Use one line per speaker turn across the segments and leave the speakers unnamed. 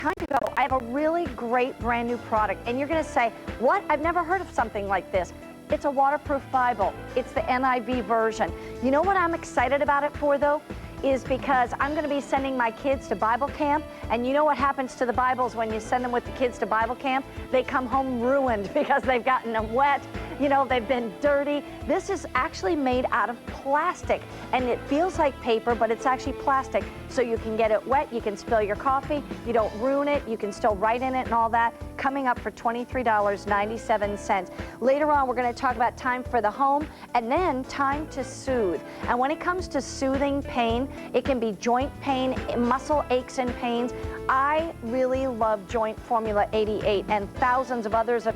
time to go, I have a really great brand new product. And you're going to say, what? I've never heard of something like this. It's a waterproof Bible. It's the NIV version. You know what I'm excited about it for, though? Is because I'm going to be sending my kids to Bible camp, and you know what happens to the Bibles when you send them with the kids to Bible camp? They come home ruined because they've gotten them wet, you know, they've been dirty. This is actually made out of plastic, and it feels like paper, but it's actually plastic, so you can get it wet, you can spill your coffee, you don't ruin it, you can still write in it and all that. Coming up for $23.97. Later on, we're going to talk about time for the home, and then time to soothe. And when it comes to soothing pain, it can be joint pain, muscle aches and pains. I really love Joint Formula 88 and thousands of others.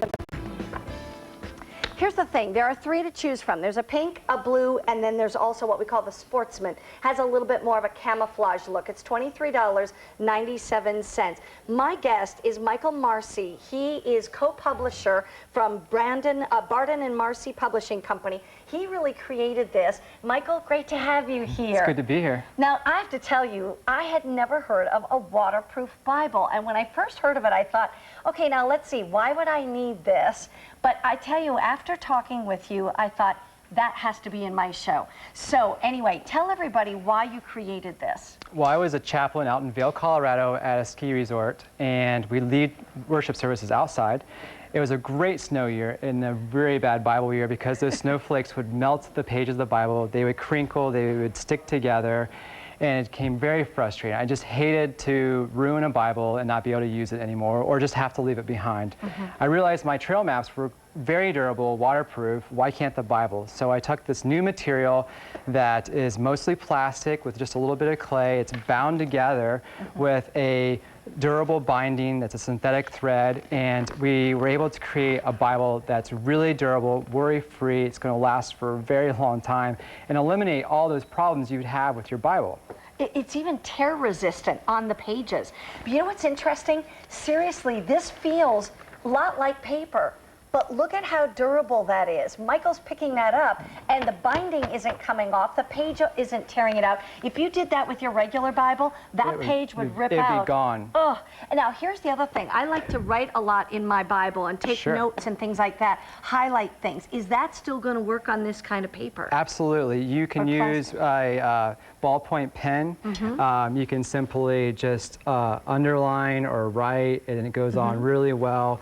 Here's the thing, there are 3 to choose from. There's a pink, a blue, and then there's also what we call the Sportsman. Has a little bit more of a camouflage look. It's $23.97. My guest is Michael Marcy. He is co-publisher from Barden and Marcy Publishing Company. He really created this. Michael, great to have you here.
It's good to be here.
Now, I have to tell you, I had never heard of a waterproof Bible. And when I first heard of it, I thought, okay, now let's see, why would I need this? But I tell you, after talking with you, I thought, that has to be in my show. So anyway, tell everybody why you created this.
Well, I was a chaplain out in Vail, Colorado at a ski resort, and we lead worship services outside. It was a great snow year and a very bad Bible year because those snowflakes would melt the pages of the Bible, they would crinkle, they would stick together, and it became very frustrating. I just hated to ruin a Bible and not be able to use it anymore, or just have to leave it behind. I realized my trail maps were very durable, waterproof. Why can't the Bible? So I took this new material that is mostly plastic with just a little bit of clay. It's bound together with a durable binding that's a synthetic thread, and we were able to create a Bible that's really durable, worry-free. It's going to last for a very long time and eliminate all those problems you'd have with your Bible.
It's even tear resistant on the pages. But you know what's interesting? Seriously, this feels a lot like paper. But look at how durable that is. Michael's picking that up, and the binding isn't coming off. The page isn't tearing it out. If you did that with your regular Bible, that page would rip out.
It'd be gone.
Oh, and now here's the other thing. I like to write a lot in my Bible and take notes and things like that, highlight things. Is that still going to work on this kind of paper?
Absolutely. You can use a ballpoint pen. You can simply just underline or write, and it goes on really well.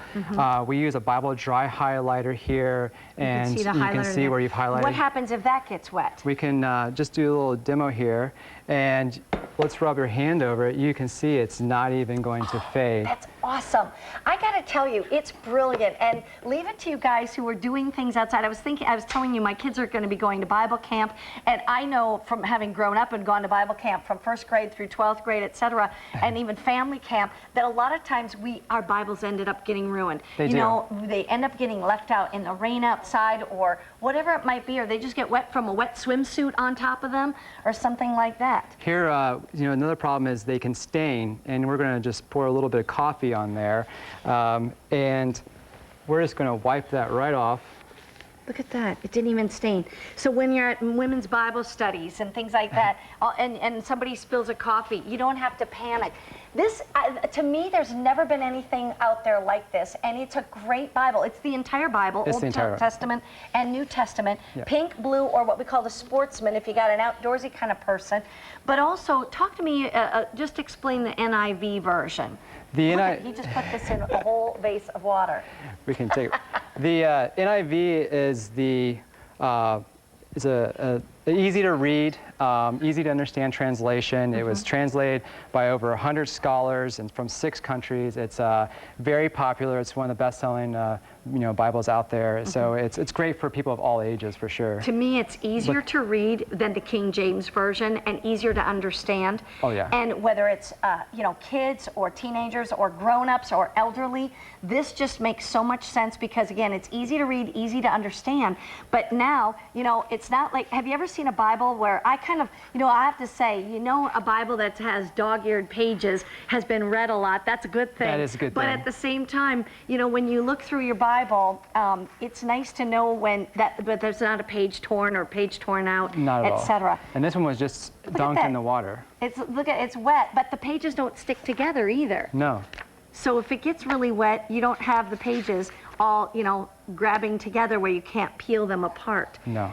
We use a Bible dry highlighter here, and you can see where you've highlighted.
What happens if that gets wet?
We can just do a little demo here, and let's rub your hand over it. You can see it's not even going to fade.
That's awesome. I got to tell you, it's brilliant. And leave it to you guys who are doing things outside. I was telling you, my kids are going to be going to Bible camp, and I know from having grown up and gone to Bible camp from 1st grade through 12th grade, etc., and even family camp, that a lot of times our Bibles ended up getting ruined.
They do.
You know, they end up getting left out in the rain outside or whatever it might be, or they just get wet from a wet swimsuit on top of them or something like that.
Here, you know, another problem is they can stain, and we're going to just pour a little bit of coffee on there, and we're just going to wipe that right off.
Look at that. It didn't even stain. So when you're at women's Bible studies and things like that, and somebody spills a coffee, you don't have to panic. This, to me, there's never been anything out there like this, and it's a great Bible. It's the entire Bible, Old Testament and New Testament, pink, blue, or what we call the Sportsman if you got an outdoorsy kind of person. But also, talk to me, just explain the NIV version. He just put this in a whole vase of water.
We can take the NIV is a easy to read, easy to understand translation. It was translated by over 100 scholars and from 6 countries. It's very popular. It's one of the best-selling Bibles out there. So it's great for people of all ages, for sure.
To me, it's easier to read than the King James Version and easier to understand.
Oh, yeah.
And whether it's kids or teenagers or grown-ups or elderly, this just makes so much sense because, again, it's easy to read, easy to understand. But now, it's not like, have you ever seen a Bible where I kind of, I have to say, a Bible that has dog-eared pages has been read a lot. That's a good thing.
That is a good thing.
But at the same time, when you look through your Bible, it's nice to know but there's not a page torn or page torn out,
Not at all.
etc.
And this one was just dunked in the water.
It's wet, but the pages don't stick together either.
No.
So if it gets really wet, you don't have the pages all, grabbing together where you can't peel them apart.
No.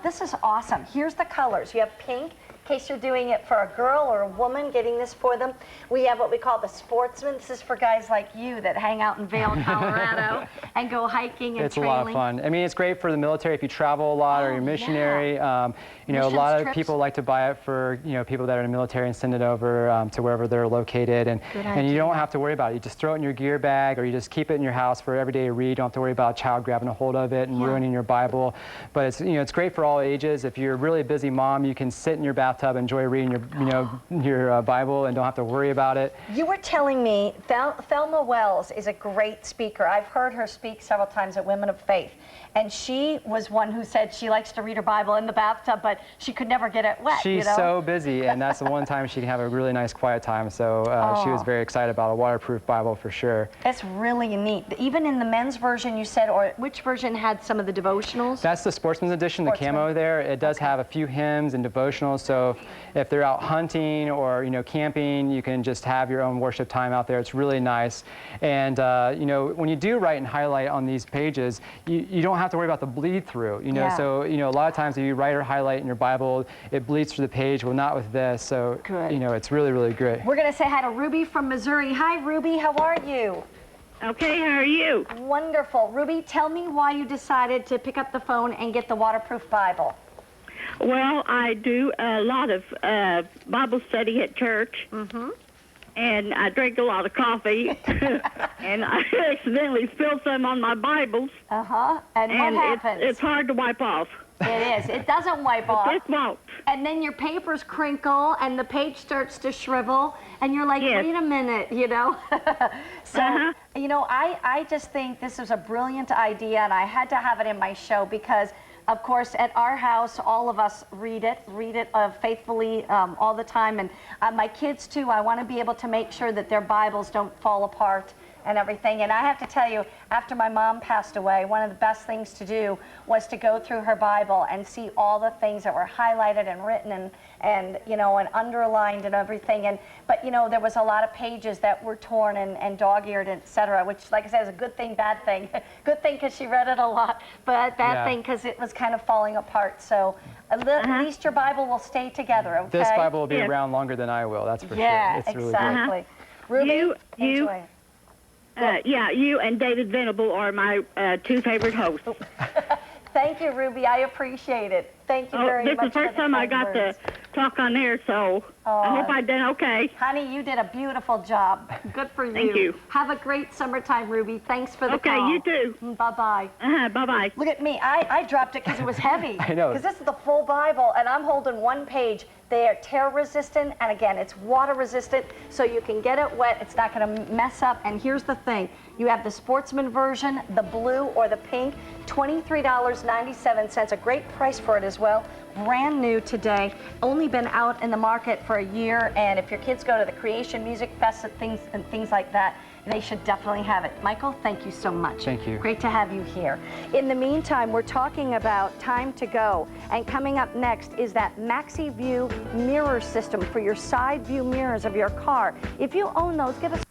This is awesome. Here's the colors. You have pink, in case you're doing it for a girl or a woman, getting this for them. We have what we call the Sportsman. This is for guys like you that hang out in Vail, Colorado, and go hiking and
It's a lot of fun. I mean, it's great for the military if you travel a lot or you're missionary.
Yeah.
A lot of people like to buy it for, people that are in the military and send it over to wherever they're located. And you don't have to worry about it. You just throw it in your gear bag, or you just keep it in your house for every day to read. You don't have to worry about a child grabbing a hold of it and ruining your Bible. But it's, it's great for all ages. If you're a really busy mom, you can sit in your bathtub, enjoy reading your Bible, and don't have to worry about it.
You were telling me Thelma Wells is a great speaker. I've heard her speak several times at Women of Faith, and she was one who said she likes to read her Bible in the bathtub, but she could never get it wet.
She's so busy, and that's the one time she can have a really nice quiet time. So she was very excited about a waterproof Bible for sure.
That's really neat. Even in the men's version, you said, or which version had some of the devotionals?
That's the Sportsman's Edition, the camo there. It does have a few hymns and devotionals, so if they're out hunting or camping, you can just have your own worship time out there. It's really nice. And when you do write and highlight on these pages, you don't have to worry about the bleed through. So a lot of times if you write or highlight in your Bible, it bleeds through the page. Well, not with this. So it's really, really great.
We're going to say hi to Ruby from Missouri. Hi, Ruby. How are you?
Okay, how are you?
Wonderful. Ruby, tell me why you decided to pick up the phone and get the waterproof Bible.
Well, I do a lot of Bible study at church, and I drink a lot of coffee, and I accidentally spilled some on my Bibles.
And what happens?
It's hard to wipe off.
It is. It doesn't wipe off.
It won't.
And then your papers crinkle, and the page starts to shrivel, and you're like, wait a minute, So, I just think this is a brilliant idea, and I had to have it in my show because, of course, at our house, all of us read it faithfully all the time. And my kids, too, I want to be able to make sure that their Bibles don't fall apart and everything. And I have to tell you, after my mom passed away, one of the best things to do was to go through her Bible and see all the things that were highlighted and written and underlined and everything. But there was a lot of pages that were torn and dog-eared, etc., which, like I said, is a good thing, bad thing. Good thing because she read it a lot, but bad thing because it was kind of falling apart. So at least your Bible will stay together, okay?
This Bible will be around longer than I will, that's for sure. It's
Exactly.
Really
Ruby, enjoy it.
You and David Venable are my two favorite hosts.
Thank you, Ruby. I appreciate it. Thank you very much.
This is the first time I got to talk on there, so I hope I did okay.
Honey, you did a beautiful job. Good for you.
Thank you.
Have a great summertime, Ruby. Thanks for the call.
Okay, you too.
Bye-bye.
Bye-bye.
Look at me. I dropped it because it was heavy.
I know.
Because this is the full Bible, and I'm holding one page. They are tear resistant, and again, it's water resistant, so you can get it wet. It's not going to mess up. And here's the thing. You have the Sportsman version, the blue or the pink, $23.97. A great price for it as well. Brand new today. Only been out in the market for a year, and if your kids go to the Creation Music Fest and things like that, they should definitely have it. Michael, thank you so much.
Thank you.
Great to have you here. In the meantime, we're talking about time to go, and coming up next is that Maxi View mirror system for your side view mirrors of your car. If you own those, give us